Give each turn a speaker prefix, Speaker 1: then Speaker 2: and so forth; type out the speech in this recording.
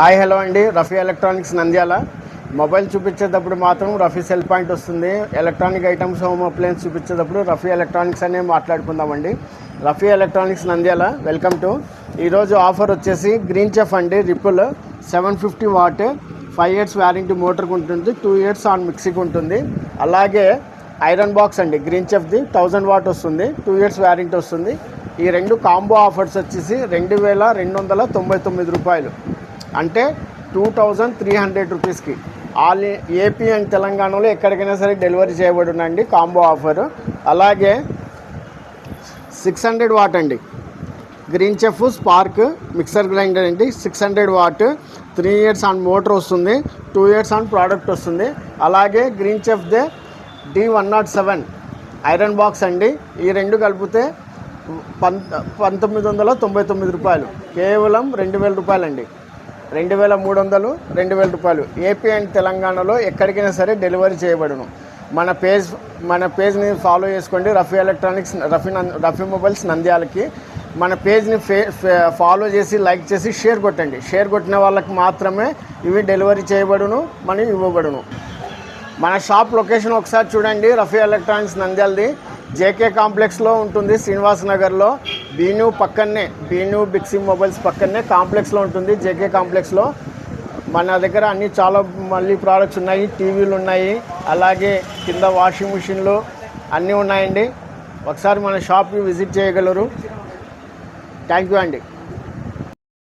Speaker 1: Hi hello అండి. Rafi electronics Nandyal. Mobile చూపించేటప్పుడు మాత్రం రఫీ సెల్ పాయింట్ వస్తుంది. ఎలక్ట్రానిక్ ఐటమ్స్, హోమ్ అప్లయన్స్ చూపించేటప్పుడు రఫీ ఎలక్ట్రానిక్స్ అనే మాట్లాడుకుందామండి. Rafi electronics Nandyal, welcome to. ఈరోజు ఆఫర్ వచ్చేసి గ్రీన్ చెఫ్ అండి. రిపుల్ 750 వాట్ 5 years వారంటీ మోటార్కి ఉంటుంది. 2 years ఆన్ మిక్సీకి ఉంటుంది. అలాగే ఐరన్ బాక్స్ అండి గ్రీన్ చెఫ్ది 1000 వాట్ వస్తుంది. 2 years వారంటీ వస్తుంది. ఈ రెండు కాంబో ఆఫర్స్ వచ్చేసి 2299 రూపాయలు, అంటే 2300 రూపీస్కి ఆల్ ఏపీ అండ్ తెలంగాణలో ఎక్కడికైనా సరే డెలివరీ చేయబడునండి కాంబో ఆఫర్. అలాగే 600 వాట్ అండి green chef spark mixer grinder అండి. 600 వాట్ 3 years ఆన్ మోటార్ వస్తుంది. 2 years ఆన్ ప్రోడక్ట్ వస్తుంది. అలాగే గ్రీన్ చెఫ్దే D107 ఐరన్ బాక్స్ అండి. ఈ రెండు కలిపితే 1999 రూపాయలు, కేవలం 2000 రూపాయలు అండి. 2300, 2000 రూపాయలు. ఏపీ అండ్ తెలంగాణలో ఎక్కడికైనా సరే డెలివరీ చేయబడును. మన పేజ్ని ఫాలో చేసుకోండి. రఫీ ఎలక్ట్రానిక్స్, రఫీ మొబైల్స్ నంద్యాలకి మన పేజ్ని ఫాలో చేసి, లైక్ చేసి, షేర్ కొట్టండి. షేర్ కొట్టిన వాళ్ళకి మాత్రమే ఇవి డెలివరీ చేయబడును, మనీ ఇవ్వబడును. మన షాప్ లొకేషన్ ఒకసారి చూడండి. రఫీ ఎలక్ట్రానిక్స్ నంద్యాలది జేకే కాంప్లెక్స్లో ఉంటుంది, శ్రీనివాస్ నగర్లో. బీను పక్కనే, బీను బిగ్ సిమ్ మొబైల్స్ పక్కనే కాంప్లెక్స్లో ఉంటుంది, జేకే కాంప్లెక్స్లో. మన దగ్గర అన్ని చాలా మళ్ళీ ప్రోడక్ట్స్ ఉన్నాయి. టీవీలు ఉన్నాయి, అలాగే కింద వాషింగ్ మిషన్లు అన్నీ ఉన్నాయండి. ఒకసారి మన షాప్కి విజిట్ చేయగలరు. థ్యాంక్ యూ అండి.